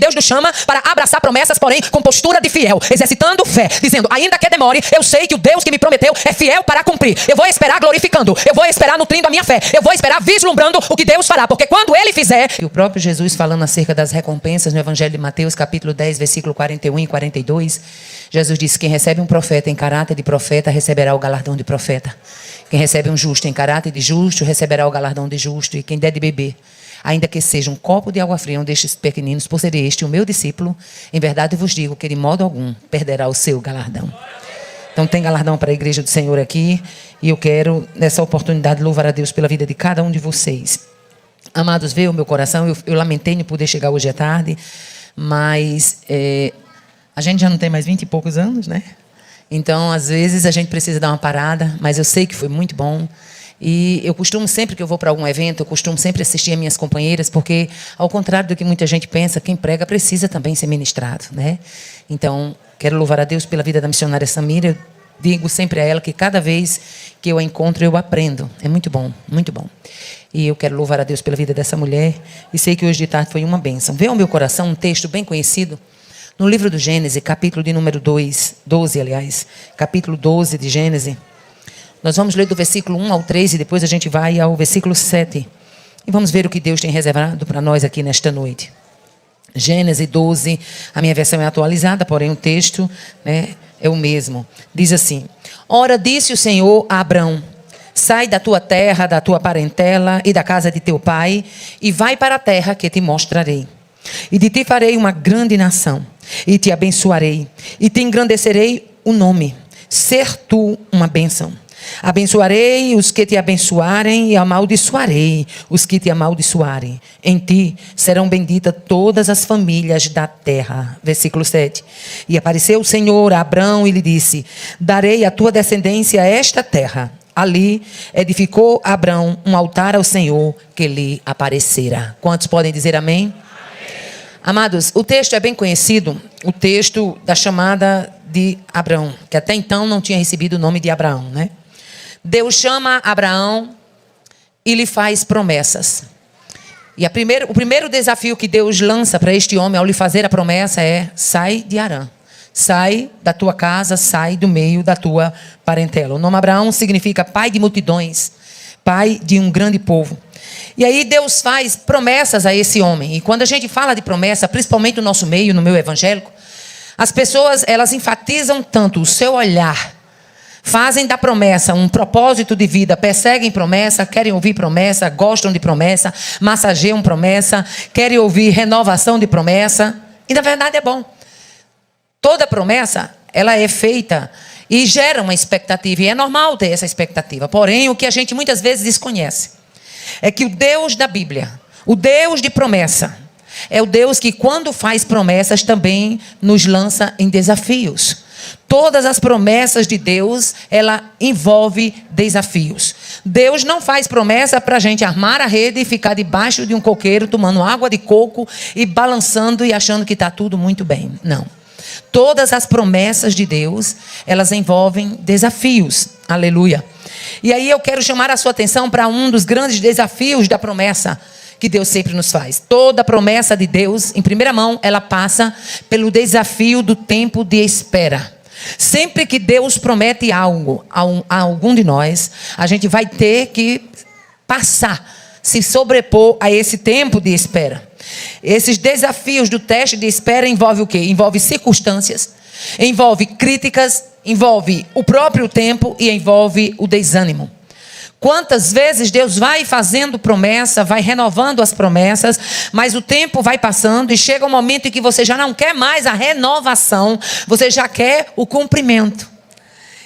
Deus nos chama para abraçar promessas, porém com postura de fiel, exercitando fé, dizendo, ainda que demore, eu sei que o Deus que me prometeu é fiel para cumprir. Eu vou esperar glorificando, eu vou esperar nutrindo a minha fé, eu vou esperar vislumbrando o que Deus fará, porque quando Ele fizer... E o próprio Jesus falando acerca das recompensas no Evangelho de Mateus, capítulo 10, versículo 41 e 42, Jesus disse, quem recebe um profeta em caráter de profeta, receberá o galardão de profeta. Quem recebe um justo em caráter de justo, receberá o galardão de justo. E quem der de beber, ainda que seja um copo de água fria, um destes pequeninos, por ser este o meu discípulo, em verdade vos digo que de modo algum perderá o seu galardão. Então tem galardão para a igreja do Senhor aqui. E eu quero, nessa oportunidade, louvar a Deus pela vida de cada um de vocês. Amados, veio o meu coração. Eu lamentei não poder chegar hoje à tarde. Mas a gente já não tem mais 20 e poucos anos, né? Então, às vezes, a gente precisa dar uma parada. Mas eu sei que foi muito bom. E eu costumo sempre que eu vou para algum evento, eu costumo sempre assistir as minhas companheiras, porque, ao contrário do que muita gente pensa, quem prega precisa também ser ministrado, né? Então, quero louvar a Deus pela vida da missionária Samira. Eu digo sempre a ela que cada vez que eu a encontro, eu aprendo. É muito bom, muito bom. E eu quero louvar a Deus pela vida dessa mulher. E sei que hoje de tarde foi uma bênção. Veio ao meu coração um texto bem conhecido, no livro do Gênesis, capítulo de número 12, capítulo 12 de Gênesis. Nós vamos ler do versículo 1 ao 3 e depois a gente vai ao versículo 7. E vamos ver o que Deus tem reservado para nós aqui nesta noite. Gênesis 12, a minha versão é atualizada, porém o texto, né, é o mesmo. Diz assim, ora disse o Senhor a Abrão, sai da tua terra, da tua parentela e da casa de teu pai e vai para a terra que te mostrarei. E de ti farei uma grande nação e te abençoarei e te engrandecerei o nome, ser tu uma bênção. Abençoarei os que te abençoarem e amaldiçoarei os que te amaldiçoarem. Em ti serão benditas todas as famílias da terra. Versículo 7. E apareceu o Senhor a Abrão e lhe disse, darei à tua descendência esta terra. Ali edificou Abrão um altar ao Senhor que lhe aparecera. Quantos podem dizer amém? Amados, o texto é bem conhecido, o texto da chamada de Abrão, que até então não tinha recebido o nome de Abraão, né? Deus chama Abraão e lhe faz promessas. E o primeiro desafio que Deus lança para este homem ao lhe fazer a promessa é, sai de Harã. Sai da tua casa, sai do meio da tua parentela. O nome Abraão significa pai de multidões, pai de um grande povo. E aí Deus faz promessas a esse homem. E quando a gente fala de promessa, principalmente no nosso meio, no meio evangélico, as pessoas, elas enfatizam tanto o seu olhar, fazem da promessa um propósito de vida, perseguem promessa, querem ouvir promessa, gostam de promessa, massageiam promessa, querem ouvir renovação de promessa. E na verdade é bom. Toda promessa, ela é feita e gera uma expectativa. E é normal ter essa expectativa. Porém, o que a gente muitas vezes desconhece é que o Deus da Bíblia, o Deus de promessa, é o Deus que quando faz promessas também nos lança em desafios. Todas as promessas de Deus, ela envolve desafios. Deus não faz promessa para a gente armar a rede e ficar debaixo de um coqueiro, tomando água de coco e balançando e achando que está tudo muito bem. Não. Todas as promessas de Deus, elas envolvem desafios. Aleluia. E aí eu quero chamar a sua atenção para um dos grandes desafios da promessa que Deus sempre nos faz. Toda promessa de Deus, em primeira mão, ela passa pelo desafio do tempo de espera. Sempre que Deus promete algo a algum de nós, a gente vai ter que passar, se sobrepor a esse tempo de espera. Esses desafios do teste de espera envolvem o quê? Envolve circunstâncias, envolve críticas, envolve o próprio tempo e envolve o desânimo. Quantas vezes Deus vai fazendo promessa, vai renovando as promessas, mas o tempo vai passando e chega um momento em que você já não quer mais a renovação, você já quer o cumprimento.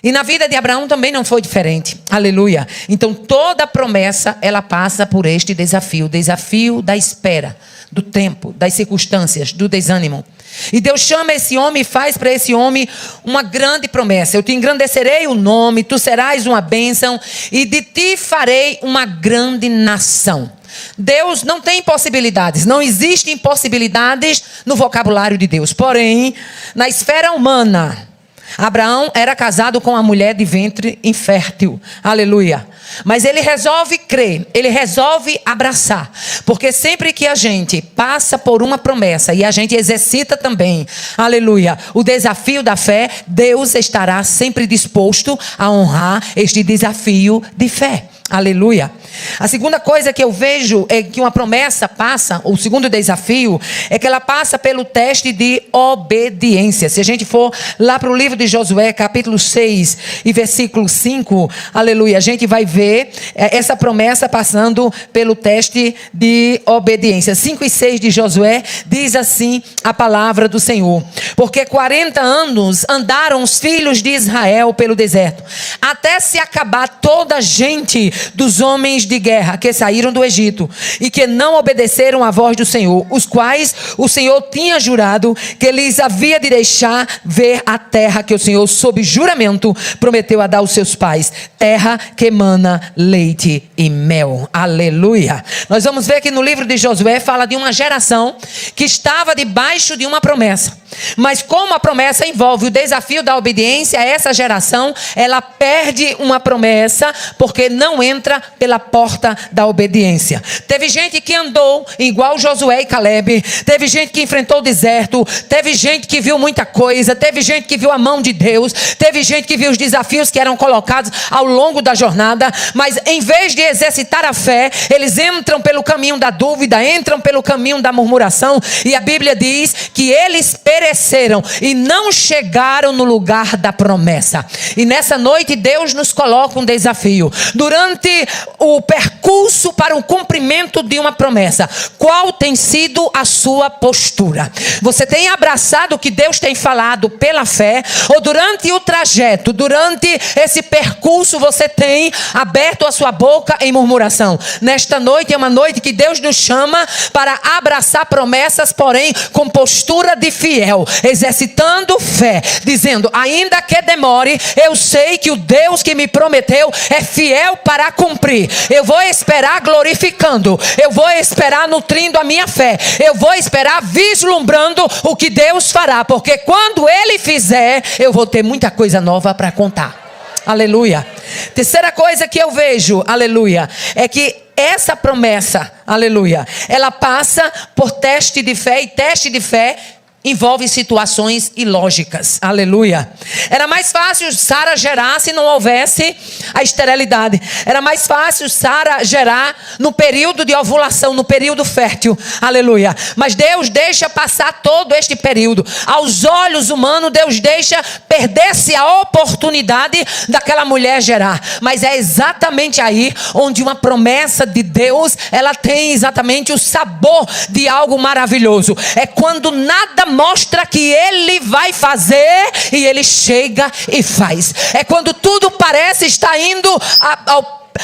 E na vida de Abraão também não foi diferente. Aleluia. Então toda promessa, ela passa por este desafio. O desafio da espera, do tempo, das circunstâncias, do desânimo. E Deus chama esse homem e faz para esse homem uma grande promessa. Eu te engrandecerei o nome, tu serás uma bênção e de ti farei uma grande nação. Deus não tem impossibilidades, não existem impossibilidades no vocabulário de Deus. Porém, na esfera humana, Abraão era casado com uma mulher de ventre infértil. Aleluia. Mas ele resolve crer, ele resolve abraçar. Porque sempre que a gente passa por uma promessa e a gente exercita também, aleluia, o desafio da fé, Deus estará sempre disposto a honrar este desafio de fé. Aleluia. A segunda coisa que eu vejo é que uma promessa passa, o segundo desafio, é que ela passa pelo teste de obediência. Se a gente for lá para o livro de Josué, capítulo 6 e versículo 5, aleluia, a gente vai ver essa promessa passando pelo teste de obediência. 5 e 6 de Josué diz assim a palavra do Senhor: porque 40 anos andaram os filhos de Israel pelo deserto, até se acabar toda a gente dos homens de guerra que saíram do Egito e que não obedeceram à voz do Senhor, os quais o Senhor tinha jurado que lhes havia de deixar ver a terra que o Senhor, sob juramento, prometeu a dar aos seus pais, terra que emana leite e mel. Aleluia. Nós vamos ver que no livro de Josué fala de uma geração que estava debaixo de uma promessa. Mas como a promessa envolve o desafio da obediência, essa geração, ela perde uma promessa porque não entra pela porta da obediência. Teve gente que andou igual Josué e Caleb, teve gente que enfrentou o deserto, teve gente que viu muita coisa, teve gente que viu a mão de Deus, teve gente que viu os desafios que eram colocados ao longo da jornada, mas em vez de exercitar a fé, eles entram pelo caminho da dúvida, entram pelo caminho da murmuração, e a Bíblia diz que eles pereceram e não chegaram no lugar da promessa. E nessa noite Deus nos coloca um desafio. Durante o percurso para o cumprimento de uma promessa, qual tem sido a sua postura? Você tem abraçado o que Deus tem falado pela fé, ou durante o trajeto, durante esse percurso, você tem aberto a sua boca em murmuração? Nesta noite é uma noite que Deus nos chama para abraçar promessas, porém com postura de fiel, exercitando fé, dizendo: ainda que demore, eu sei que o Deus que me prometeu é fiel para cumprir. Eu vou esperar glorificando, eu vou esperar nutrindo a minha fé, eu vou esperar vislumbrando o que Deus fará, porque quando Ele fizer, eu vou ter muita coisa nova para contar. Aleluia. Terceira coisa que eu vejo, aleluia, é que essa promessa, aleluia, ela passa por teste de fé, e teste de fé envolve situações ilógicas. Aleluia. Era mais fácil Sara gerar se não houvesse a esterilidade. Era mais fácil Sara gerar no período de ovulação, no período fértil. Aleluia. Mas Deus deixa passar todo este período. Aos olhos humanos, Deus deixa perder-se a oportunidade daquela mulher gerar. Mas é exatamente aí onde uma promessa de Deus, ela tem exatamente o sabor de algo maravilhoso. É quando nada mostra que Ele vai fazer e Ele chega e faz. É quando tudo parece estar indo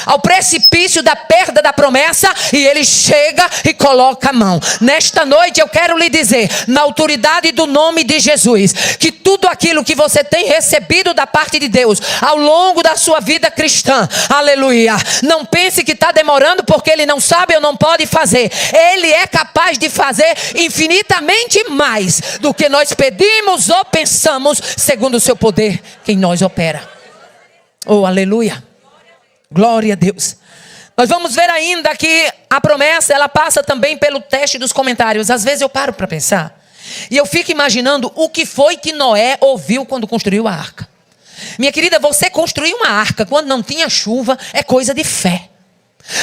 ao precipício da perda da promessa e Ele chega e coloca a mão. Nesta noite eu quero lhe dizer, na autoridade do nome de Jesus, que tudo aquilo que você tem recebido da parte de Deus ao longo da sua vida cristã, aleluia, não pense que está demorando porque Ele não sabe ou não pode fazer. Ele é capaz de fazer infinitamente mais do que nós pedimos ou pensamos, segundo o seu poder que em nós opera. Oh, aleluia. Glória a Deus. Nós vamos ver ainda que a promessa, ela passa também pelo teste dos comentários. Às vezes eu paro para pensar e eu fico imaginando o que foi que Noé ouviu quando construiu a arca. Minha querida, você construir uma arca quando não tinha chuva é coisa de fé.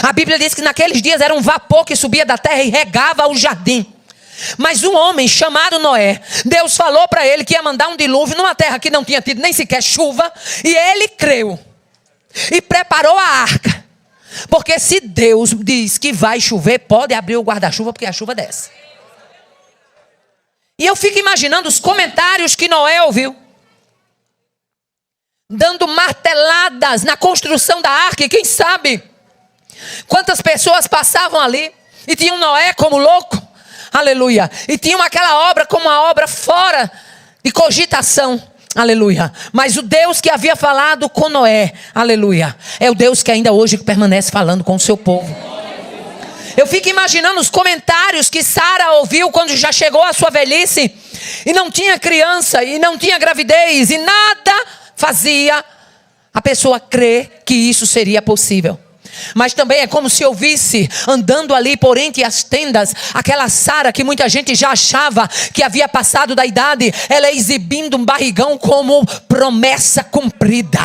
A Bíblia diz que naqueles dias era um vapor que subia da terra e regava o jardim. Mas um homem chamado Noé, Deus falou para ele que ia mandar um dilúvio numa terra que não tinha tido nem sequer chuva, e ele creu e preparou a arca. Porque se Deus diz que vai chover, pode abrir o guarda-chuva, porque a chuva desce. E eu fico imaginando os comentários que Noé ouviu, dando marteladas na construção da arca. E quem sabe quantas pessoas passavam ali e tinham Noé como louco, aleluia, e tinham aquela obra como uma obra fora de cogitação. Aleluia. Mas o Deus que havia falado com Noé, aleluia, é o Deus que ainda hoje permanece falando com o seu povo. Eu fico imaginando os comentários que Sara ouviu quando já chegou à sua velhice. e não tinha criança, e não tinha gravidez, e nada fazia a pessoa crer que isso seria possível. Mas também é como se eu visse andando ali por entre as tendas aquela Sara que muita gente já achava que havia passado da idade, ela exibindo um barrigão como promessa cumprida.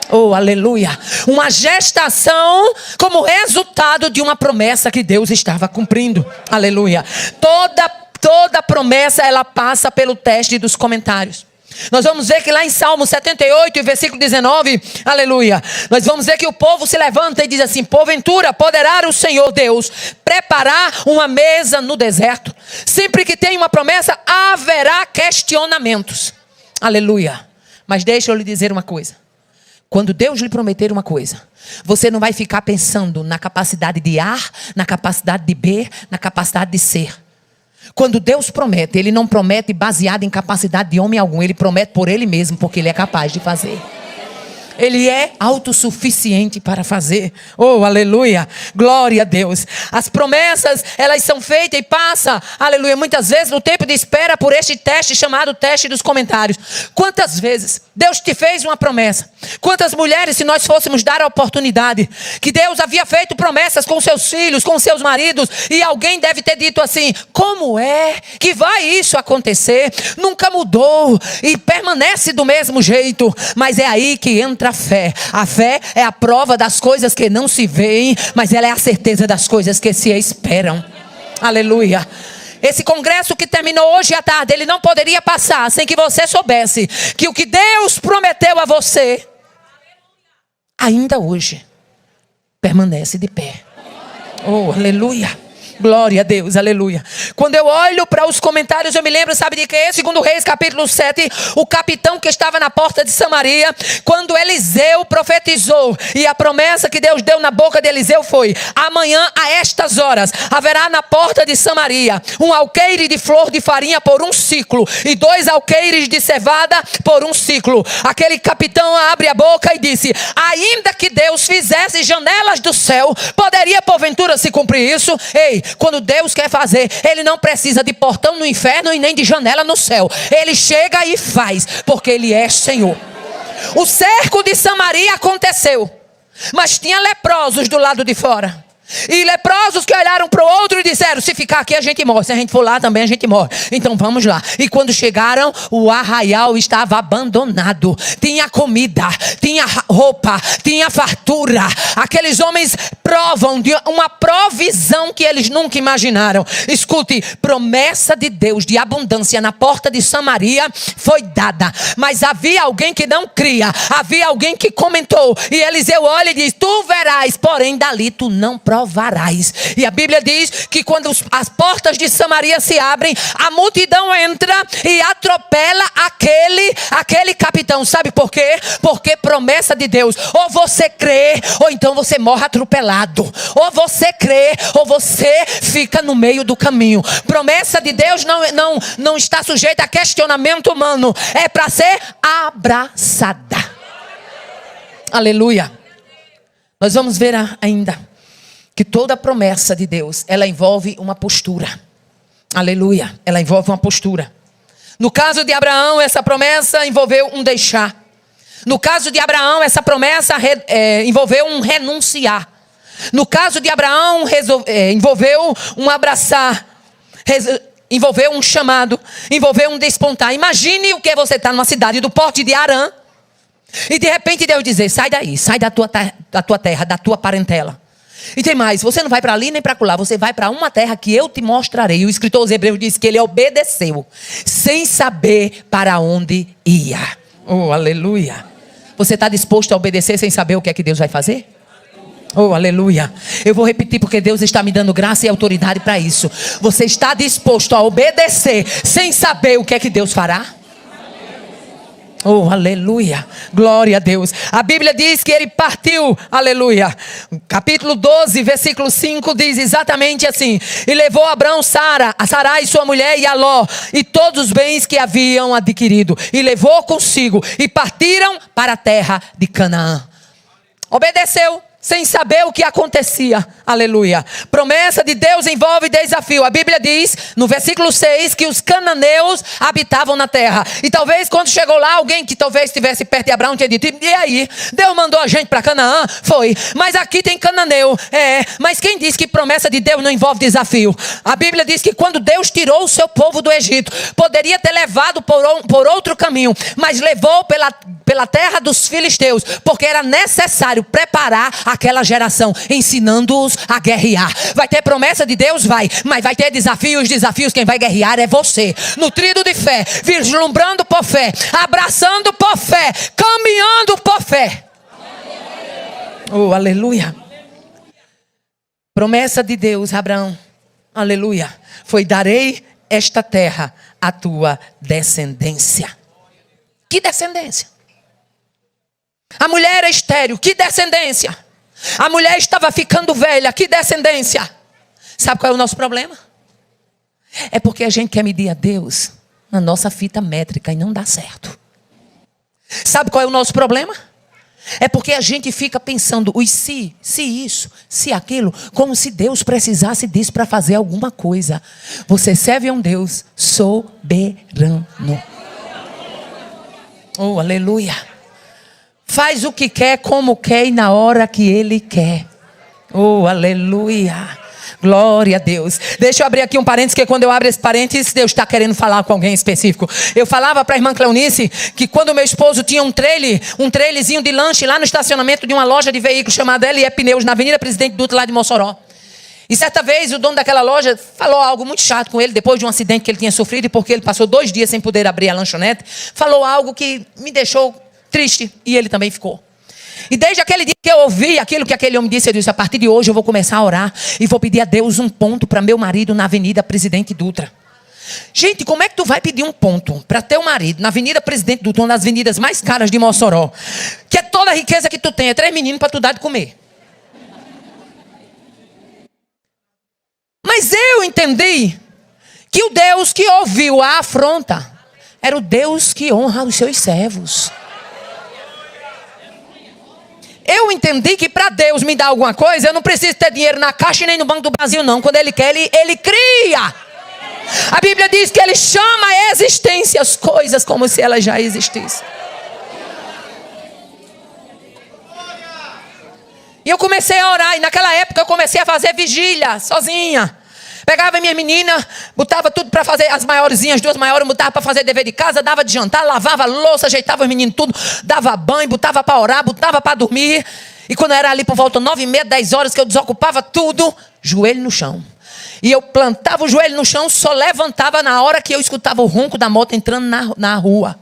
Oh, aleluia. Uma gestação como resultado de uma promessa que Deus estava cumprindo. Aleluia. Toda promessa ela passa pelo teste dos comentários. Nós vamos ver que lá em Salmo 78, versículo 19, aleluia, nós vamos ver que o povo se levanta e diz assim: porventura poderá o Senhor Deus preparar uma mesa no deserto? Sempre que tem uma promessa, haverá questionamentos. Aleluia. Mas deixa eu lhe dizer uma coisa. Quando Deus lhe prometer uma coisa, você não vai ficar pensando na capacidade de A, na capacidade de B, na capacidade de C. Quando Deus promete, Ele não promete baseado em capacidade de homem algum. Ele promete por Ele mesmo, porque Ele é capaz de fazer. Ele é autossuficiente para fazer. Oh, aleluia. Glória a Deus. As promessas, elas são feitas e passam, aleluia, muitas vezes no tempo de espera por este teste chamado teste dos comentários. Quantas vezes Deus te fez uma promessa? Quantas mulheres, se nós fôssemos dar a oportunidade, que Deus havia feito promessas com seus filhos, com seus maridos, e alguém deve ter dito assim: como é que vai isso acontecer? Nunca mudou e permanece do mesmo jeito. Mas é aí que entra a fé. A fé é a prova das coisas que não se veem, mas ela é a certeza das coisas que se esperam. Aleluia. Esse congresso que terminou hoje à tarde, ele não poderia passar sem que você soubesse que o que Deus prometeu a você, ainda hoje, permanece de pé. Oh, aleluia. Glória a Deus, aleluia. Quando eu olho para os comentários, eu me lembro, sabe de quê? 2 Reis, capítulo 7, o capitão que estava na porta de Samaria, quando Eliseu profetizou, e a promessa que Deus deu na boca de Eliseu foi: amanhã a estas horas haverá na porta de Samaria um alqueire de flor de farinha por um ciclo, e 2 alqueires de cevada por um ciclo. Aquele capitão abre a boca e disse: ainda que Deus fizesse janelas do céu, poderia porventura se cumprir isso? Ei, quando Deus quer fazer, Ele não precisa de portão no inferno e nem de janela no céu. Ele chega e faz, porque Ele é Senhor. O cerco de Samaria aconteceu, mas tinha leprosos do lado de fora. E leprosos que olharam para o outro e disseram: se ficar aqui a gente morre, se a gente for lá também a gente morre, então vamos lá. E quando chegaram, o arraial estava abandonado. Tinha comida, tinha roupa, tinha fartura. Aqueles homens provam de uma provisão que eles nunca imaginaram. Escute, promessa de Deus de abundância na porta de Samaria foi dada, mas havia alguém que não cria. Havia alguém que comentou, e Eliseu olha e diz: tu verás, porém dali tu não provarás. E a Bíblia diz que quando as portas de Samaria se abrem, a multidão entra e atropela aquele capitão. Sabe por quê? Porque promessa de Deus: ou você crê, ou então você morre atropelado. Ou você crê, ou você fica no meio do caminho. Promessa de Deus não está sujeita a questionamento humano. É para ser abraçada. Aleluia. Nós vamos ver ainda que toda promessa de Deus, ela envolve uma postura. Aleluia. Ela envolve uma postura. No caso de Abraão, essa promessa envolveu um deixar. No caso de Abraão, essa promessa envolveu um renunciar. No caso de Abraão, envolveu um abraçar. Envolveu um chamado. Envolveu um despontar. Imagine o que você está numa cidade do porte de Harã. E de repente Deus dizer: sai daí, sai da tua terra, da tua parentela. E tem mais, você não vai para ali nem para lá, você vai para uma terra que eu te mostrarei. O escritor aos Hebreus diz que ele obedeceu, sem saber para onde ia. Oh, aleluia. Você está disposto a obedecer sem saber o que é que Deus vai fazer? Oh, aleluia. Eu vou repetir porque Deus está me dando graça e autoridade para isso. Você está disposto a obedecer sem saber o que é que Deus fará? Oh, aleluia, glória a Deus. A Bíblia diz que ele partiu, aleluia. Capítulo 12, versículo 5 diz exatamente assim: e levou Abrão a Sarai sua mulher e a Ló, e todos os bens que haviam adquirido, e levou consigo, e partiram para a terra de Canaã. Obedeceu sem saber o que acontecia. Aleluia. Promessa de Deus envolve desafio. A Bíblia diz, no versículo 6, que os cananeus habitavam na terra. E talvez quando chegou lá, alguém que talvez estivesse perto de Abraão tinha dito, e aí? Deus mandou a gente para Canaã? Foi. Mas aqui tem cananeu. Mas quem diz que promessa de Deus não envolve desafio? A Bíblia diz que quando Deus tirou o seu povo do Egito, poderia ter levado por outro caminho, mas levou pela terra dos filisteus, porque era necessário preparar aquela geração, ensinando-os a guerrear. Vai ter promessa de Deus? Vai. Mas vai ter desafios. Desafios, quem vai guerrear é você. Nutrido de fé, vislumbrando por fé, abraçando por fé, caminhando por fé. Oh, aleluia. Promessa de Deus, Abraão, aleluia, foi: darei esta terra à tua descendência. Que descendência? A mulher era estéril, que descendência? A mulher estava ficando velha, que descendência? Sabe qual é o nosso problema? É porque a gente quer medir a Deus na nossa fita métrica e não dá certo. Sabe qual é o nosso problema? É porque a gente fica pensando os se isso, se aquilo, como se Deus precisasse disso para fazer alguma coisa. Você serve a um Deus soberano. Oh, aleluia. Faz o que quer, como quer e na hora que Ele quer. Oh, aleluia. Glória a Deus. Deixa eu abrir aqui um parênteses, que quando eu abro esse parênteses, Deus está querendo falar com alguém específico. Eu falava para a irmã Cleonice que quando meu esposo tinha um trailerzinho de lanche lá no estacionamento de uma loja de veículos chamada L&E Pneus, na Avenida Presidente Dutra, lá de Mossoró. E certa vez o dono daquela loja falou algo muito chato com ele, depois de um acidente que ele tinha sofrido, e porque ele passou 2 dias sem poder abrir a lanchonete, falou algo que me deixou triste, e ele também ficou. E desde aquele dia que eu ouvi aquilo que aquele homem disse, eu disse: a partir de hoje eu vou começar a orar e vou pedir a Deus um ponto para meu marido na Avenida Presidente Dutra. Gente, como é que tu vai pedir um ponto para teu marido na Avenida Presidente Dutra, uma das avenidas mais caras de Mossoró, que é toda a riqueza que tu tem, é 3 meninos para tu dar de comer? Mas eu entendi que o Deus que ouviu a afronta era o Deus que honra os seus servos. Eu entendi que para Deus me dar alguma coisa, eu não preciso ter dinheiro na Caixa e nem no Banco do Brasil, não. Quando Ele quer, Ele cria. A Bíblia diz que Ele chama a existência as coisas como se elas já existissem. E eu comecei a orar, e naquela época eu comecei a fazer vigília, sozinha. Pegava minha menina, botava tudo para fazer, as maiorzinhas, 2 maiores, botava para fazer dever de casa, dava de jantar, lavava a louça, ajeitava os meninos tudo, dava banho, botava para orar, botava para dormir. E quando era ali por volta 9h30, 10 horas, que eu desocupava tudo, joelho no chão. E eu plantava o joelho no chão, só levantava na hora que eu escutava o ronco da moto entrando na rua.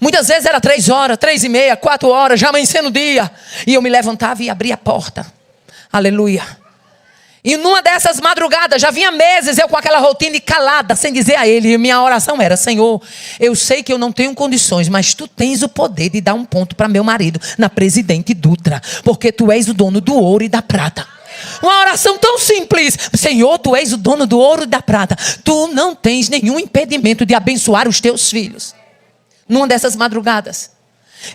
Muitas vezes era 3 horas, 3h30, 4 horas, já amanhecendo o dia. E eu me levantava e abria a porta. Aleluia. E numa dessas madrugadas, já vinha meses eu com aquela rotina calada, sem dizer a Ele. E minha oração era: Senhor, eu sei que eu não tenho condições, mas Tu tens o poder de dar um ponto para meu marido na Presidente Dutra, porque Tu és o dono do ouro e da prata. Uma oração tão simples: Senhor, Tu és o dono do ouro e da prata. Tu não tens nenhum impedimento de abençoar os Teus filhos. Numa dessas madrugadas,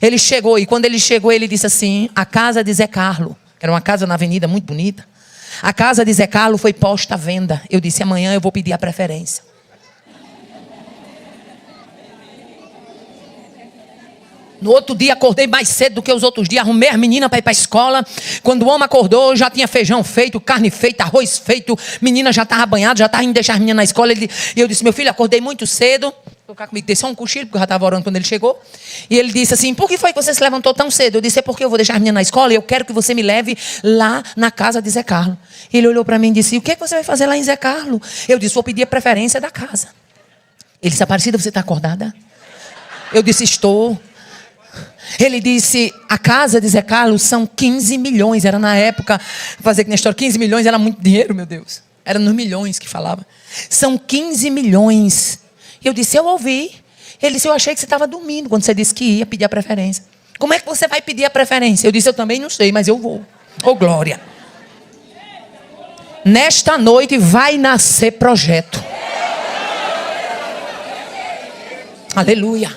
ele chegou, e quando ele chegou, ele disse assim: a casa de Zé Carlo, era uma casa na avenida muito bonita, a casa de Zé Carlo foi posta à venda. Eu disse: amanhã eu vou pedir a preferência. No outro dia acordei mais cedo do que os outros dias, arrumei as meninas para ir para a escola. Quando o homem acordou, já tinha feijão feito, carne feita, arroz feito, menina já estava banhada, já estava indo deixar as meninas na escola. E eu disse: meu filho, acordei muito cedo. Tocar comigo, dei só um cochilo, porque eu já estava orando quando ele chegou. E ele disse assim: por que foi que você se levantou tão cedo? Eu disse: é porque eu vou deixar as meninas na escola e eu quero que você me leve lá na casa de Zé Carlo. Ele olhou para mim e disse: o que é que você vai fazer lá em Zé Carlo? Eu disse: vou pedir a preferência da casa. Ele disse: Aparecida, você está acordada? Eu disse: estou. Ele disse: a casa de Zé Carlos são 15 milhões. Era na época, fazer aqui na história, 15 milhões era muito dinheiro, meu Deus. Era nos milhões que falava. São 15 milhões. E eu disse: eu ouvi. Ele disse: eu achei que você estava dormindo quando você disse que ia pedir a preferência. Como é que você vai pedir a preferência? Eu disse: eu também não sei, mas eu vou. Oh, glória. Nesta noite vai nascer projeto. Aleluia.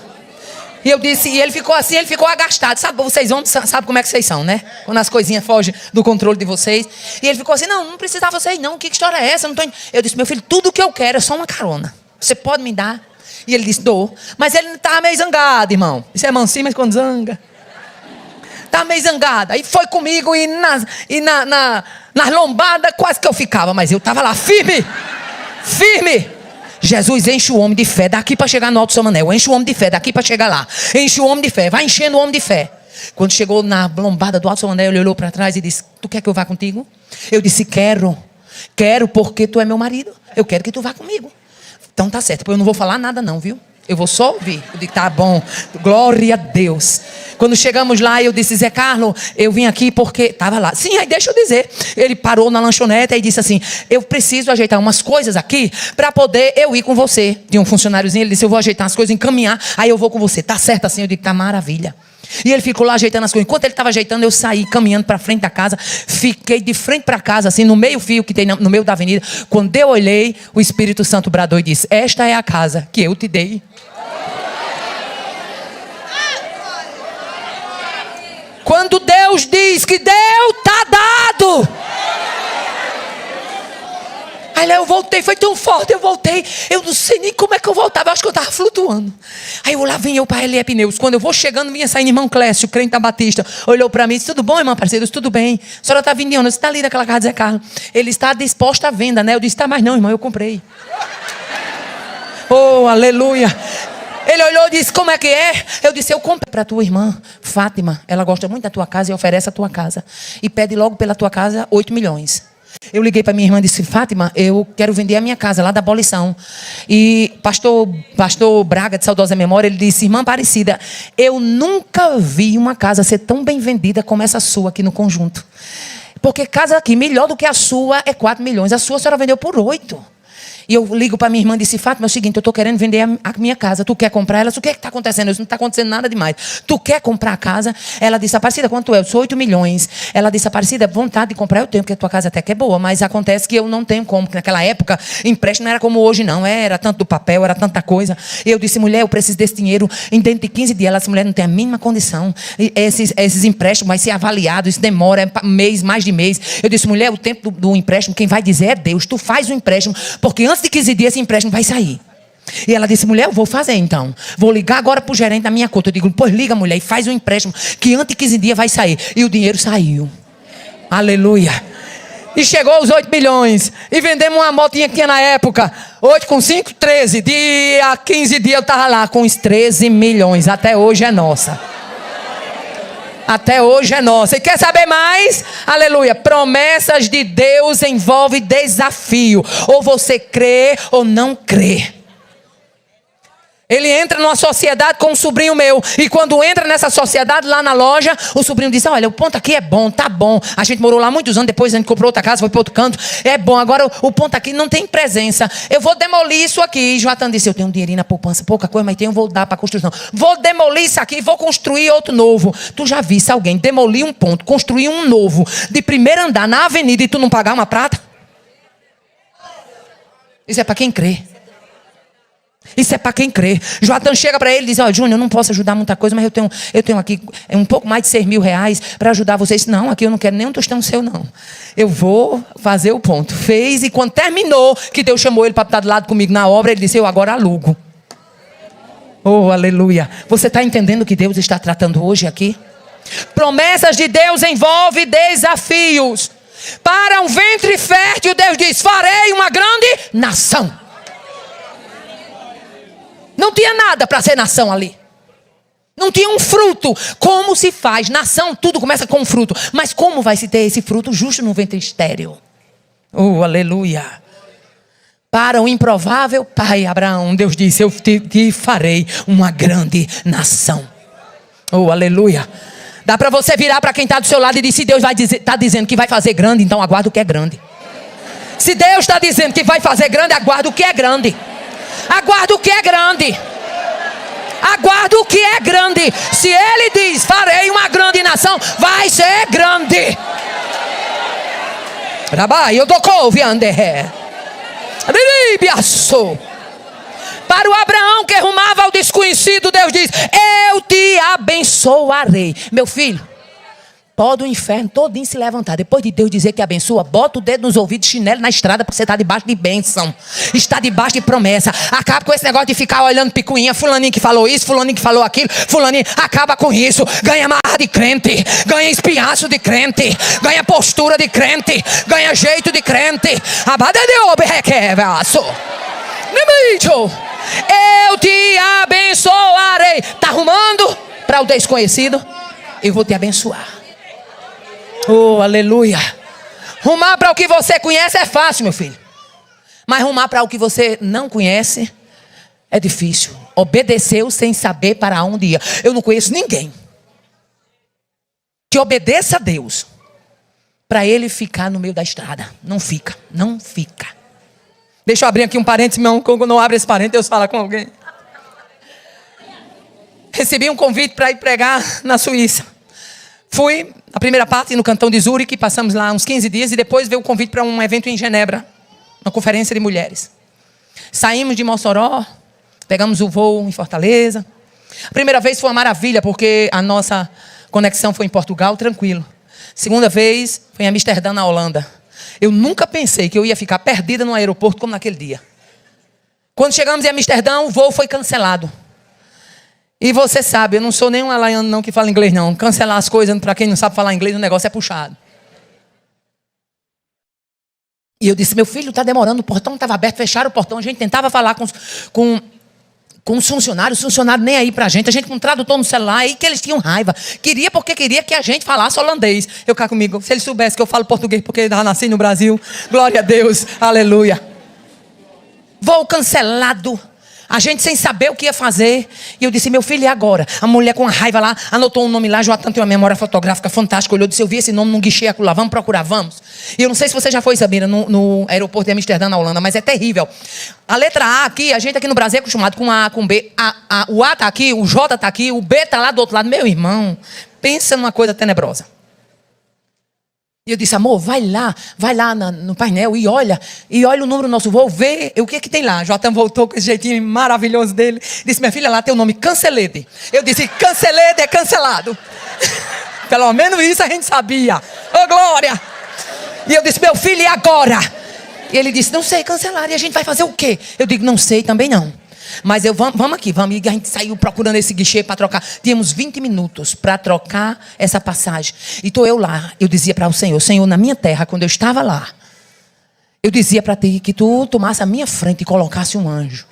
E eu disse, e ele ficou assim, ele ficou agastado. Sabe, vocês homens sabem como é que vocês são, né? Quando as coisinhas fogem do controle de vocês. E ele ficou assim, não precisava vocês não. Que história é essa? Eu disse, meu filho, tudo que eu quero é só uma carona. Você pode me dar? E ele disse, dou. Mas ele estava meio zangado, irmão. Isso é mansinho, mas quando zanga. Estava meio zangado. Aí foi comigo e nas lombadas quase que eu ficava. Mas eu estava lá, firme. Firme. Jesus enche o homem de fé daqui para chegar no Alto São Manel. Enche o homem de fé daqui para chegar lá. Enche o homem de fé. Vai enchendo o homem de fé. Quando chegou na lombada do Alto São Manel, ele olhou para trás e disse, tu quer que eu vá contigo? Eu disse, quero. Quero porque tu é meu marido. Eu quero que tu vá comigo. Então tá certo. Eu não vou falar nada não, viu? Eu vou só ouvir. Eu disse, tá bom. Glória a Deus. Quando chegamos lá, eu disse, Zé Carlos, eu vim aqui porque... Estava lá. Sim, aí deixa eu dizer. Ele parou na lanchonete e disse assim, eu preciso ajeitar umas coisas aqui para poder eu ir com você. Tinha um funcionáriozinho, ele disse, eu vou ajeitar as coisas, encaminhar, aí eu vou com você. Tá certo assim? Eu disse, tá maravilha. E ele ficou lá ajeitando as coisas. Enquanto ele estava ajeitando, eu saí caminhando para frente da casa. Fiquei de frente para casa, assim, no meio fio que tem no meio da avenida. Quando eu olhei, o Espírito Santo bradou e disse, esta é a casa que eu te dei. Quando Deus diz que deu, tá dado. Aí eu voltei, foi tão forte, eu voltei. Eu não sei nem como é que eu voltava, eu acho que eu estava flutuando. Aí lá vim eu para LE Pneus. Quando eu vou chegando, vinha saindo irmão Clécio, crente da Batista. Olhou para mim e disse, tudo bom, irmão parceiro? Tudo bem. A senhora está vindo de onde? Você está ali daquela casa de Zé Carlos. Ele está disposto à venda, né? Eu disse, tá, mas não, irmão, eu comprei. Oh, aleluia. Ele olhou e disse, como é que é? Eu disse, eu comprei para tua irmã, Fátima. Ela gosta muito da tua casa e oferece a tua casa. E pede logo pela tua casa 8 milhões. Eu liguei para minha irmã e disse, Fátima, eu quero vender a minha casa lá da Abolição. E pastor Braga, de saudosa memória, ele disse, irmã Aparecida, eu nunca vi uma casa ser tão bem vendida como essa sua aqui no conjunto. Porque casa aqui, melhor do que a sua, é 4 milhões. A sua senhora vendeu por 8. E eu ligo para minha irmã e disse, Fátima, é o seguinte, eu estou querendo vender a minha casa. Tu quer comprar? Ela disse, o que é que está acontecendo? Isso não está acontecendo nada demais. Tu quer comprar a casa? Ela disse, Aparecida, quanto é? Eu sou 8 milhões. Ela disse, Aparecida, vontade de comprar eu tenho, porque a tua casa até que é boa, mas acontece que eu não tenho como. Porque naquela época, empréstimo não era como hoje, não. Era tanto do papel, era tanta coisa. E eu disse, mulher, eu preciso desse dinheiro em dentro de 15 dias. Ela disse, mulher, não tem a mínima condição. Esses empréstimos vai ser avaliado, isso demora, é mês, mais de mês. Eu disse, mulher, o tempo do empréstimo, quem vai dizer é Deus. Tu faz o empréstimo, porque antes de 15 dias esse empréstimo vai sair. E ela disse, mulher, eu vou fazer então. Vou ligar agora para o gerente da minha conta. Eu digo, pois liga, mulher, e faz o empréstimo, que antes de 15 dias vai sair. E o dinheiro saiu. Aleluia. E chegou aos 8 milhões. E vendemos uma motinha que tinha na época. 8 com 5, 13. Dia 15 dias eu estava lá com os 13 milhões. Até hoje é nossa. Até hoje é nossa. E quer saber mais? Aleluia. Promessas de Deus envolvem desafio. Ou você crê ou não crê. Ele entra numa sociedade com um sobrinho meu. E quando entra nessa sociedade, lá na loja, o sobrinho diz, olha, o ponto aqui é bom, tá bom. A gente morou lá muitos anos, depois a gente comprou outra casa, foi para outro canto. É bom, agora o ponto aqui não tem presença. Eu vou demolir isso aqui. E Joatan disse, eu tenho um dinheirinho na poupança, pouca coisa, mas tenho, vou dar para construção. Vou demolir isso aqui e vou construir outro novo. Tu já viste alguém demolir um ponto, construir um novo, de primeiro andar na avenida e tu não pagar uma prata? Isso é para quem crê. Isso é para quem crê. Joatan chega para ele e diz, ó, Júnior, eu não posso ajudar muita coisa, mas eu tenho aqui um pouco mais de 6 mil reais para ajudar vocês. Não, aqui eu não quero nem um tostão seu, não. Eu vou fazer o ponto. Fez, e quando terminou, que Deus chamou ele para estar do lado comigo na obra, ele disse, eu agora alugo. Oh, aleluia. Você está entendendo o que Deus está tratando hoje aqui? Promessas de Deus envolvem desafios. Para um ventre fértil, Deus diz, farei uma grande nação. Não tinha nada para ser nação ali. Não tinha um fruto. Como se faz? Nação, tudo começa com um fruto. Mas como vai se ter esse fruto justo no ventre estéril? Oh, aleluia. Para o improvável pai Abraão, Deus disse, eu te farei uma grande nação. Oh, aleluia. Dá para você virar para quem está do seu lado e dizer, se Deus está dizendo que vai fazer grande, então aguarda o que é grande. Se Deus está dizendo que vai fazer grande, aguarda o que é grande. Aguarda o que é grande. Aguarda o que é grande. Se ele diz, farei uma grande nação, vai ser grande. Rabai, eu dou couve, anderré. Para o Abraão que rumava ao desconhecido, Deus diz: eu te abençoarei. Meu filho, pode o inferno todinho se levantar. Depois de Deus dizer que abençoa, bota o dedo nos ouvidos, chinelo na estrada, porque você está debaixo de bênção. Está debaixo de promessa. Acaba com esse negócio de ficar olhando picuinha. Fulaninho que falou isso, fulaninho que falou aquilo. Fulaninho, acaba com isso. Ganha marra de crente. Ganha espinhaço de crente. Ganha postura de crente. Ganha jeito de crente. Eu te abençoarei. Está arrumando para o desconhecido? Eu vou te abençoar. Oh, aleluia. Rumar para o que você conhece é fácil, meu filho. Mas rumar para o que você não conhece é difícil. Obedeceu sem saber para onde ia. Eu não conheço ninguém que obedeça a Deus para ele ficar no meio da estrada. Não fica, não fica. Deixa eu abrir aqui um parênteses, meu. Quando não abre esse parênteses, Deus fala com alguém. Recebi um convite para ir pregar na Suíça. Fui a primeira parte no cantão de Zurique, passamos lá uns 15 dias e depois veio o convite para um evento em Genebra, uma conferência de mulheres. Saímos de Mossoró, pegamos o voo em Fortaleza. A primeira vez foi uma maravilha, porque a nossa conexão foi em Portugal, tranquilo. Segunda vez foi em Amsterdã, na Holanda. Eu nunca pensei que eu ia ficar perdida no aeroporto como naquele dia. Quando chegamos em Amsterdã, o voo foi cancelado. E você sabe, eu não sou nem um alaiano não que fala inglês não. Cancelar as coisas, para quem não sabe falar inglês, o negócio é puxado. E eu disse: meu filho, está demorando, o portão estava aberto, fecharam o portão. A gente tentava falar com os funcionários nem aí para a gente com um tradutor no celular, aí que eles tinham raiva. Porque queria que a gente falasse holandês. Eu cá comigo, se eles soubessem que eu falo português porque eu nasci no Brasil, glória a Deus, aleluia. Voo cancelado. A gente sem saber o que ia fazer. E eu disse: meu filho, e agora? A mulher com a raiva lá, anotou um nome lá. Joatan tem uma memória fotográfica fantástica. Olhou e disse: eu vi esse nome num guichê lá, vamos procurar, vamos. E eu não sei se você já foi, Sabina, no aeroporto de Amsterdã, na Holanda, mas é terrível. A letra A aqui, a gente aqui no Brasil é acostumado com A, com B. O A está aqui, o J está aqui, o B está lá do outro lado. Meu irmão, pensa numa coisa tenebrosa. E eu disse: amor, vai lá no painel e olha o número do nosso voo, vê o que é que tem lá. Joatan voltou com esse jeitinho maravilhoso dele. Disse: minha filha, lá tem o nome Cancelede. Eu disse: Cancelede é cancelado. Pelo menos isso a gente sabia. Ô, glória! E eu disse: meu filho, e agora? E ele disse: não sei, cancelaram. E a gente vai fazer o quê? Eu digo: não sei, também não. Mas vamos aqui. E a gente saiu procurando esse guichê para trocar. Tínhamos 20 minutos para trocar essa passagem. E estou eu lá. Eu dizia para o Senhor, na minha terra, quando eu estava lá, eu dizia para ti que tu tomasse a minha frente e colocasse um anjo.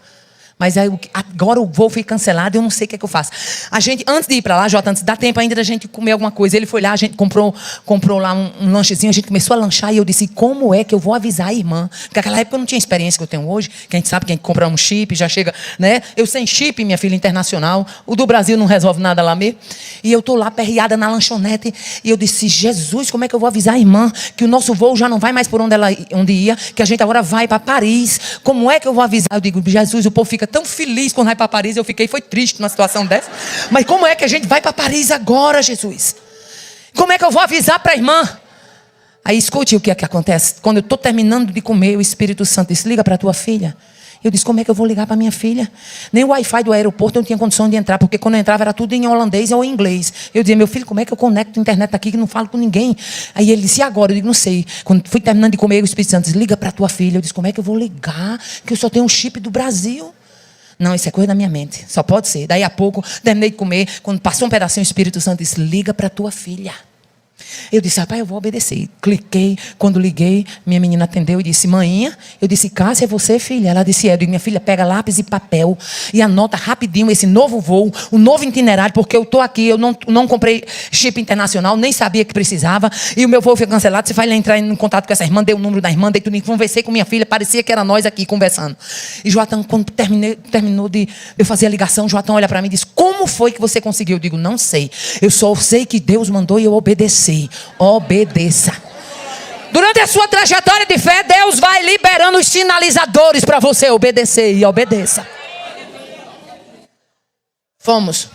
Mas aí, agora o voo foi cancelado e eu não sei o que é que eu faço. A gente, antes de ir para lá, Jota, antes dá tempo ainda da gente comer alguma coisa. Ele foi lá, a gente comprou lá um lanchezinho, a gente começou a lanchar e eu disse: como é que eu vou avisar a irmã? Porque naquela época eu não tinha experiência que eu tenho hoje, que a gente sabe que a gente compra um chip, já chega, né? Eu sem chip, minha filha, internacional. O do Brasil não resolve nada lá mesmo. E eu estou lá perreada na lanchonete e eu disse: Jesus, como é que eu vou avisar a irmã que o nosso voo já não vai mais por onde ia, que a gente agora vai para Paris? Como é que eu vou avisar? Eu digo: Jesus, o povo fica tão feliz quando vai para Paris. Eu foi triste numa situação dessa. Mas como é que a gente vai para Paris agora, Jesus? Como é que eu vou avisar para a irmã? Aí escute o que é que acontece. Quando eu estou terminando de comer, o Espírito Santo disse: liga para a tua filha. Eu disse: como é que eu vou ligar para minha filha? Nem o Wi-Fi do aeroporto eu não tinha condição de entrar, porque quando eu entrava era tudo em holandês ou em inglês. Eu dizia: meu filho, como é que eu conecto a internet aqui que não falo com ninguém? Aí ele disse: e agora? Eu digo: não sei. Quando fui terminando de comer, o Espírito Santo disse: liga para a tua filha. Eu disse: como é que eu vou ligar? Que eu só tenho um chip do Brasil. Não, isso é coisa da minha mente. Só pode ser. Daí a pouco, terminei de comer. Quando passou um pedacinho, o Espírito Santo disse: liga para a tua filha. Eu disse: rapaz, eu vou obedecer. Cliquei. Quando liguei, minha menina atendeu e disse: maninha. Eu disse: Cássia, é você, filha? Ela disse: é. Eu digo: minha filha, pega lápis e papel e anota rapidinho esse novo voo, o novo itinerário, porque eu estou aqui, eu não comprei chip internacional, nem sabia que precisava, e o meu voo foi cancelado. Você vai lá entrar em contato com essa irmã, dei o número da irmã, dei tudo, conversei com minha filha, parecia que era nós aqui conversando. E Joatan, quando terminou de eu fazer a ligação, Joatan olha para mim e diz: como foi que você conseguiu? Eu digo: não sei, eu só sei que Deus mandou e eu obedeci. Obedeça. Durante a sua trajetória de fé, Deus vai liberando os sinalizadores para você obedecer, e obedeça. Fomos.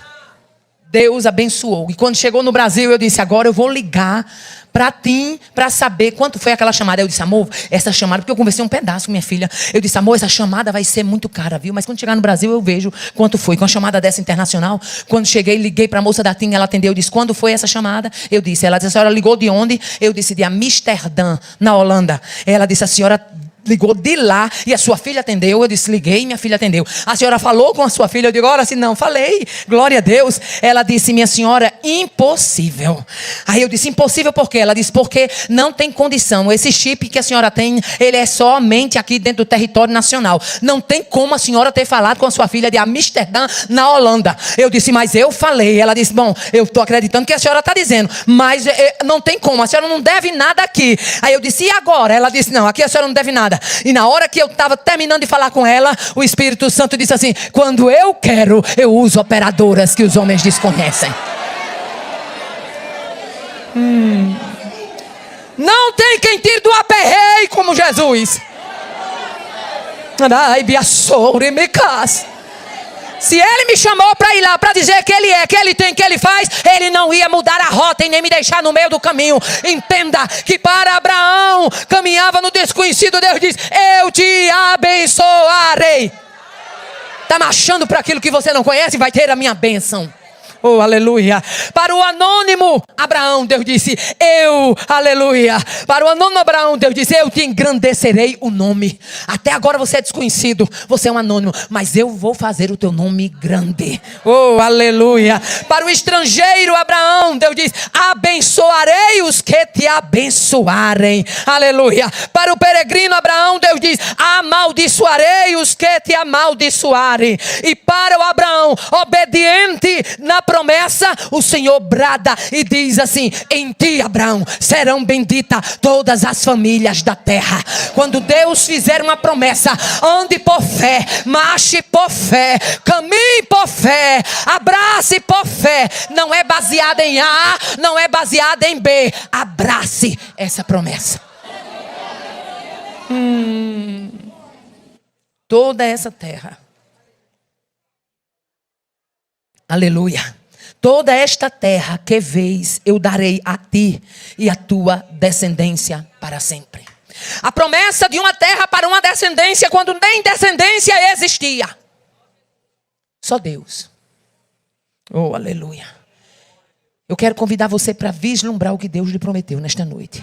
Deus abençoou. E quando chegou no Brasil, eu disse: agora eu vou ligar para saber quanto foi aquela chamada. Eu disse, amor, essa chamada, porque eu conversei um pedaço com minha filha. Eu disse, amor, essa chamada vai ser muito cara, viu? Mas quando chegar no Brasil eu vejo quanto foi. Com a chamada dessa internacional, quando cheguei, liguei para a moça da TIM, ela atendeu. Eu disse, quando foi essa chamada? Eu disse, ela disse, a senhora ligou de onde? Eu disse, de Amsterdã, na Holanda. Ela disse, a senhora ligou de lá e a sua filha atendeu. Eu disse, liguei e minha filha atendeu. A senhora falou com a sua filha? Eu digo, ora, assim, não, falei, glória a Deus. Ela disse, minha senhora, impossível. Aí eu disse, impossível por quê? Ela disse, porque não tem condição. Esse chip que a senhora tem, ele é somente aqui dentro do território nacional. Não tem como a senhora ter falado com a sua filha de Amsterdã, na Holanda. Eu disse, mas eu falei. Ela disse, bom, eu estou acreditando que a senhora está dizendo, mas não tem como, a senhora não deve nada aqui. Aí eu disse, e agora? Ela disse, não, aqui a senhora não deve nada. E na hora que eu estava terminando de falar com ela, o Espírito Santo disse assim, quando eu quero, eu uso operadoras que os homens desconhecem. Não tem quem tire do aperreio como Jesus. Se ele me chamou para ir lá, para dizer que ele é, que ele tem, que ele faz, ele não ia mudar a rota e nem me deixar no meio do caminho. Entenda que para Abraão, caminhava no desconhecido, Deus diz, eu te abençoarei. Está marchando para aquilo que você não conhece, vai ter a minha bênção. Oh, aleluia. Para o anônimo Abraão, Deus disse, aleluia. Para o anônimo Abraão, Deus disse, eu te engrandecerei o nome. Até agora você é desconhecido, você é um anônimo, mas eu vou fazer o teu nome grande. Oh, aleluia. Para o estrangeiro Abraão, Deus diz, abençoarei os que te abençoarem. Aleluia. Para o peregrino Abraão, Deus diz, amaldiçoarei os que te amaldiçoarem. E para o Abraão, obediente na promessa, o Senhor brada e diz assim, em ti, Abraão, serão benditas todas as famílias da terra. Quando Deus fizer uma promessa, ande por fé, marche por fé, caminhe por fé, abrace por fé. Não é baseada em A, não é baseada em B. Abrace essa promessa. Toda essa terra, aleluia. Toda esta terra que vês, eu darei a ti e a tua descendência para sempre. A promessa de uma terra para uma descendência, quando nem descendência existia. Só Deus. Oh, aleluia. Eu quero convidar você para vislumbrar o que Deus lhe prometeu nesta noite.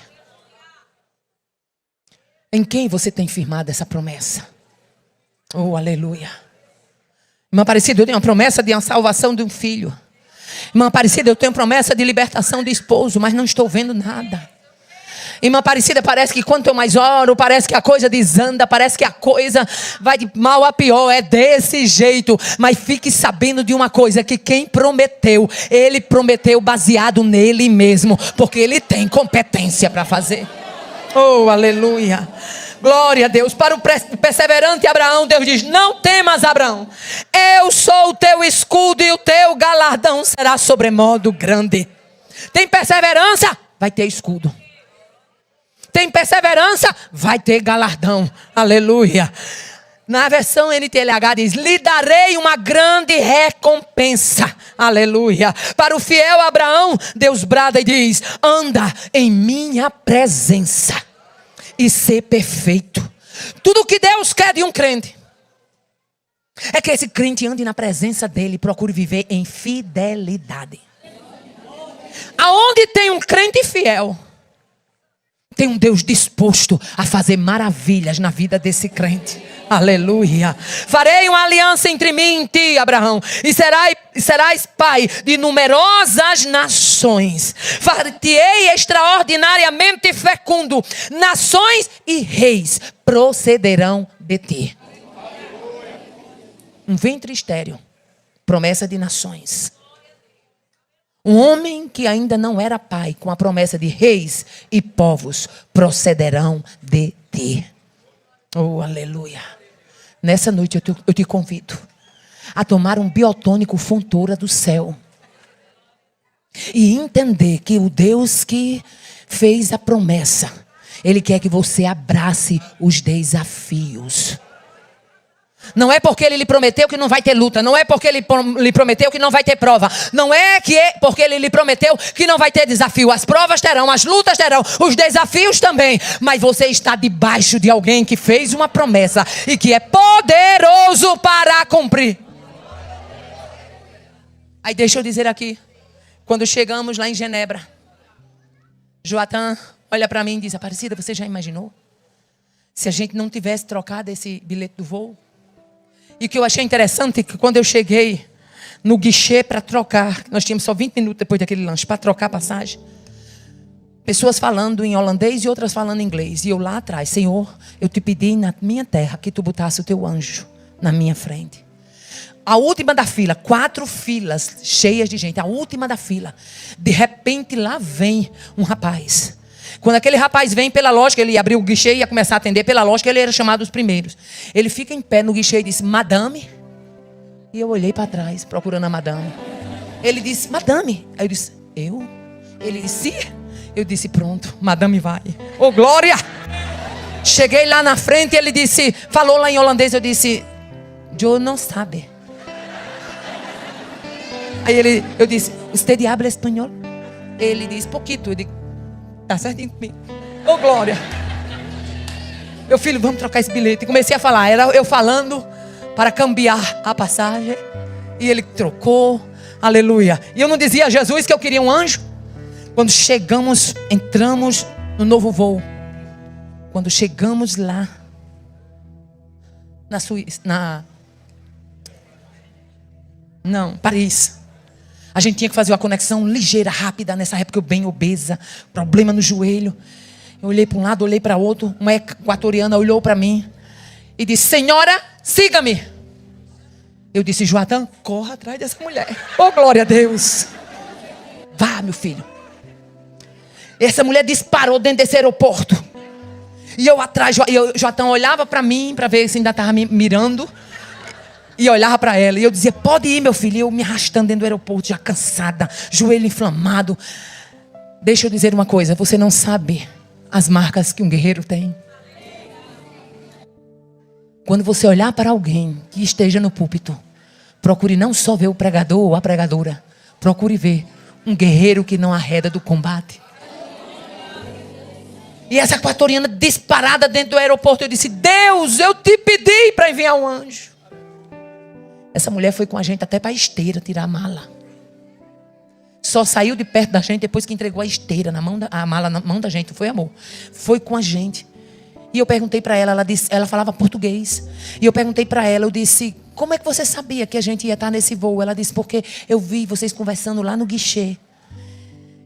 Em quem você tem firmado essa promessa? Oh, aleluia. Irmã Aparecida, eu tenho uma promessa de uma salvação de um filho. Irmã Aparecida, eu tenho promessa de libertação de esposo, mas não estou vendo nada. Irmã Aparecida, parece que quanto eu mais oro, parece que a coisa desanda, parece que a coisa vai de mal a pior, é desse jeito. Mas fique sabendo de uma coisa, que quem prometeu, ele prometeu baseado nele mesmo, porque ele tem competência para fazer. Oh, aleluia. Glória a Deus. Para o perseverante Abraão, Deus diz, não temas, Abraão, eu sou o teu escudo e o teu galardão será sobremodo grande. Tem perseverança? Vai ter escudo. Tem perseverança? Vai ter galardão. Aleluia. Na versão NTLH diz, lhe darei uma grande recompensa. Aleluia. Para o fiel Abraão, Deus brada e diz, anda em minha presença e ser perfeito. Tudo que Deus quer de um crente é que esse crente ande na presença dele e procure viver em fidelidade. Aonde tem um crente fiel, tem um Deus disposto a fazer maravilhas na vida desse crente. Aleluia. Farei uma aliança entre mim e ti, Abraão, e serás pai de numerosas nações. Far-te-ei extraordinariamente fecundo. Nações e reis procederão de ti. Um ventre estéril, promessa de nações. Um homem que ainda não era pai, com a promessa de reis e povos procederão de ti. Oh, aleluia. Nessa noite eu te convido a tomar um biotônico Fontoura do céu e entender que o Deus que fez a promessa, Ele quer que você abrace os desafios. Não é porque ele lhe prometeu que não vai ter luta. Não é porque ele lhe prometeu que não vai ter prova. Não é porque ele lhe prometeu que não vai ter desafio. As provas terão, as lutas terão, os desafios também. Mas você está debaixo de alguém que fez uma promessa e que é poderoso para cumprir. Aí deixa eu dizer aqui. Quando chegamos lá em Genebra, Joatan olha para mim e diz: Aparecida, você já imaginou? Se a gente não tivesse trocado esse bilhete do voo? E o que eu achei interessante é que quando eu cheguei no guichê para trocar, nós tínhamos só 20 minutos depois daquele lanche para trocar a passagem. Pessoas falando em holandês e outras falando em inglês. E eu lá atrás: Senhor, eu te pedi na minha terra que tu botasse o teu anjo na minha frente. A última da fila, 4 filas cheias de gente. A última da fila. De repente lá vem um rapaz. Quando aquele rapaz vem, pela lógica, ele abriu o guichê e ia começar a atender. Pela lógica, ele era chamado os primeiros. Ele fica em pé no guichê e disse: Madame. E eu olhei para trás, procurando a madame. Ele disse: Madame. Aí eu disse: Eu? Ele disse: Sim. Eu disse: Pronto, madame vai. Oh, glória! Cheguei lá na frente e ele disse, falou lá em holandês. Eu disse: Eu não sabe. Aí eu disse: Usted habla espanhol? Ele disse: Pouquito. Eu digo: Tá certinho comigo. Oh, glória. Meu filho, vamos trocar esse bilhete. E comecei a falar. Era eu falando para cambiar a passagem. E ele trocou. Aleluia. E eu não dizia a Jesus que eu queria um anjo. Quando chegamos, entramos no novo voo. Quando chegamos lá na Suíça, Paris. A gente tinha que fazer uma conexão ligeira, rápida. Nessa época eu bem obesa, problema no joelho. Eu olhei para um lado, olhei para outro. Uma equatoriana olhou para mim e disse: Senhora, siga-me. Eu disse: Joatan, corra atrás dessa mulher. Oh, glória a Deus. Vá, meu filho. Essa mulher disparou dentro desse aeroporto. E eu atrás, Joatan olhava para mim, para ver se ainda estava me mirando. E eu olhava para ela e eu dizia: Pode ir, meu filho. E eu me arrastando dentro do aeroporto, já cansada, joelho inflamado. Deixa eu dizer uma coisa: você não sabe as marcas que um guerreiro tem. Quando você olhar para alguém que esteja no púlpito, procure não só ver o pregador ou a pregadora. Procure ver um guerreiro que não arreda do combate. E essa equatoriana disparada dentro do aeroporto, eu disse: Deus, eu te pedi para enviar um anjo. Essa mulher foi com a gente até para a esteira tirar a mala. Só saiu de perto da gente depois que entregou a esteira, a mala na mão da gente. Foi amor. Foi com a gente. E eu perguntei para ela, ela falava português. E eu perguntei para ela, eu disse: Como é que você sabia que a gente ia estar nesse voo? Ela disse: Porque eu vi vocês conversando lá no guichê.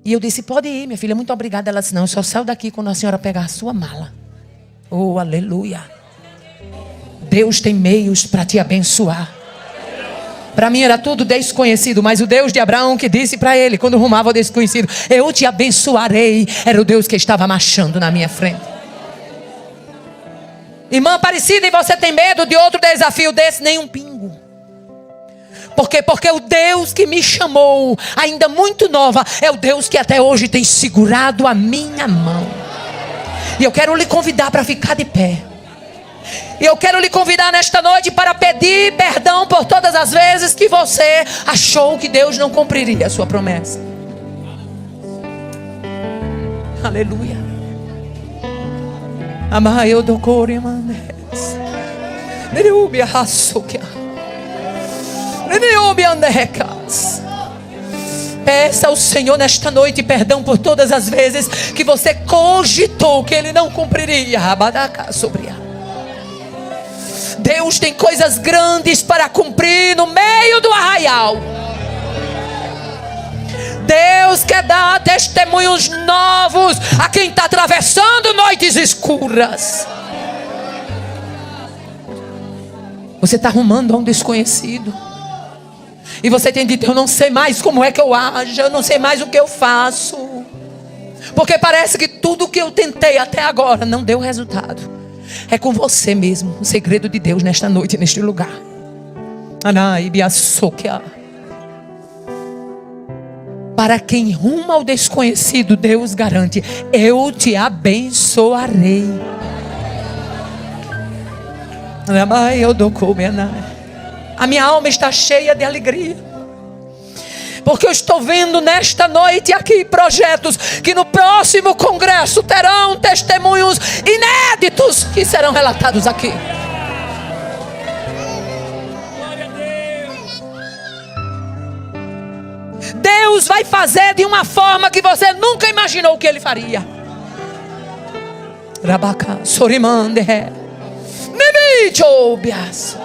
E eu disse: Pode ir, minha filha, muito obrigada. Ela disse: Não, eu só saio daqui quando a senhora pegar a sua mala. Oh, aleluia. Deus tem meios para te abençoar. Para mim era tudo desconhecido, mas o Deus de Abraão que disse para ele, quando rumava ao desconhecido: Eu te abençoarei. Era o Deus que estava marchando na minha frente. Irmã Aparecida, e você tem medo de outro desafio desse? Nem um pingo. Por quê? Porque o Deus que me chamou, ainda muito nova, é o Deus que até hoje tem segurado a minha mão. E eu quero lhe convidar para ficar de pé. E eu quero lhe convidar nesta noite para pedir perdão por todas as vezes que você achou que Deus não cumpriria a sua promessa. Aleluia. Amai eu do cor, manes. Nerubia hasukia. Nerubia andecas. Peça ao Senhor nesta noite perdão por todas as vezes que você cogitou que Ele não cumpriria. Abadaca sobre ela. Deus tem coisas grandes para cumprir no meio do arraial. Deus quer dar testemunhos novos a quem está atravessando noites escuras. Você está arrumando a um desconhecido. E você tem dito: Eu não sei mais como é que eu ajo. Eu não sei mais o que eu faço. Porque parece que tudo que eu tentei até agora não deu resultado. É com você mesmo o segredo de Deus nesta noite, neste lugar. Para quem ruma ao desconhecido, Deus garante: Eu te abençoarei. A minha alma está cheia de alegria, porque eu estou vendo nesta noite aqui projetos que no próximo congresso terão testemunhos inéditos que serão relatados aqui. Deus vai fazer de uma forma que você nunca imaginou que Ele faria. Rabaca, Sorimande, Nemichobias.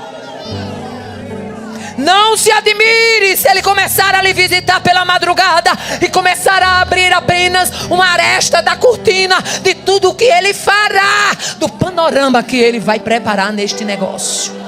Não se admire se Ele começar a lhe visitar pela madrugada e começar a abrir apenas uma aresta da cortina de tudo o que Ele fará, do panorama que Ele vai preparar neste negócio.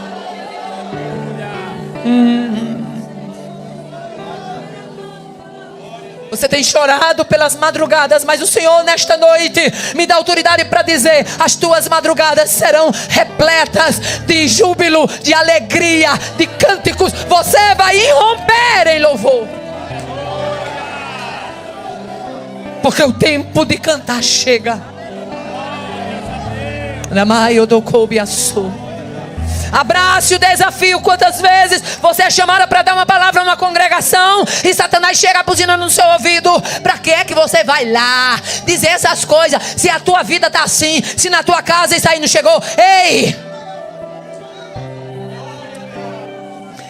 Você tem chorado pelas madrugadas, mas o Senhor nesta noite me dá autoridade para dizer: as tuas madrugadas serão repletas de júbilo, de alegria, de cânticos. Você vai irromper em louvor, porque o tempo de cantar chega. Abrace o desafio. Quantas vezes você é chamada para dar uma palavra a uma congregação e Satanás chega buzinando no seu ouvido? Para que é que você vai lá dizer essas coisas, se a tua vida está assim, se na tua casa isso aí não chegou? Ei,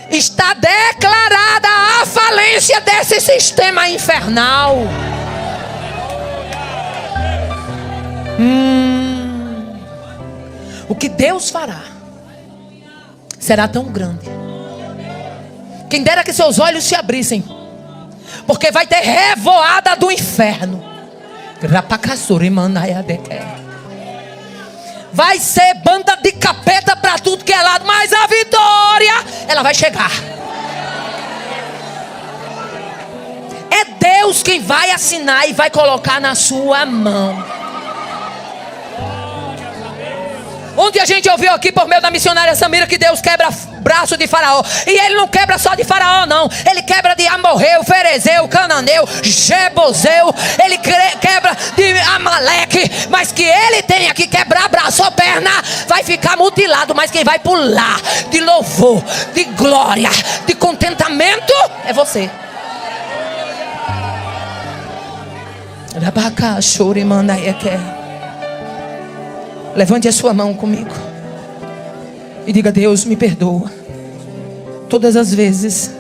está declarada a falência desse sistema infernal. O que Deus fará será tão grande. Quem dera que seus olhos se abrissem, porque vai ter revoada do inferno. Vai ser banda de capeta para tudo que é lado, mas a vitória, ela vai chegar. É Deus quem vai assinar e vai colocar na sua mão. Ontem a gente ouviu aqui por meio da missionária Samira que Deus quebra braço de Faraó. E Ele não quebra só de Faraó, não. Ele quebra de Amorreu, Ferezeu, Cananeu, Jebuseu. Ele quebra de Amaleque. Mas que Ele tenha que quebrar braço ou perna, vai ficar mutilado. Mas quem vai pular de louvor, de glória, de contentamento é você. Levante a sua mão comigo e diga: Deus, me perdoa todas as vezes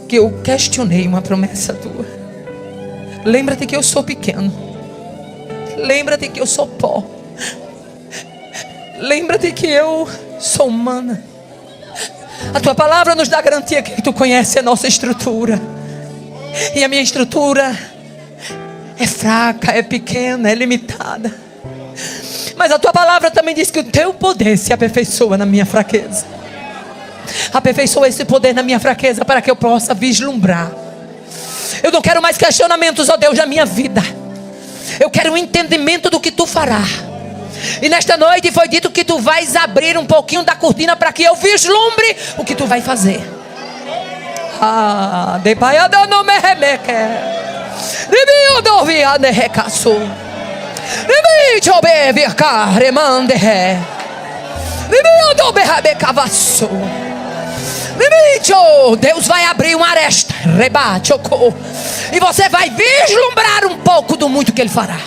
que eu questionei uma promessa tua. Lembra-te que eu sou pequeno. Lembra-te que eu sou pó. Lembra-te que eu sou humana. A tua palavra nos dá garantia que tu conhece a nossa estrutura. E a minha estrutura é fraca, é pequena, é limitada. Mas a tua palavra também diz que o teu poder se aperfeiçoa na minha fraqueza. Aperfeiçoa esse poder na minha fraqueza para que eu possa vislumbrar. Eu não quero mais questionamentos, ó Deus, na minha vida. Eu quero um entendimento do que tu fará. E nesta noite foi dito que tu vais abrir um pouquinho da cortina para que eu vislumbre o que tu vai fazer. De pai a não me remeque. De mim eu não vi a nerecaço. Deus vai abrir uma aresta, e você vai vislumbrar um pouco do muito que Ele fará.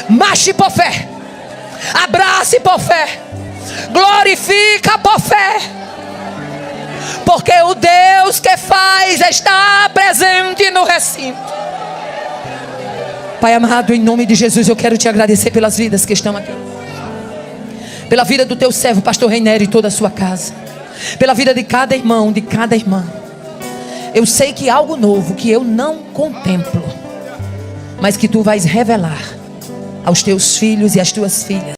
Marche por fé, abrace por fé, glorifica por fé, porque o Deus que faz está presente no recinto. Pai amado, em nome de Jesus, eu quero te agradecer pelas vidas que estão aqui, pela vida do teu servo, pastor Reiner, e toda a sua casa, pela vida de cada irmão, de cada irmã. Eu sei que algo novo que eu não contemplo, mas que tu vais revelar aos teus filhos e às tuas filhas.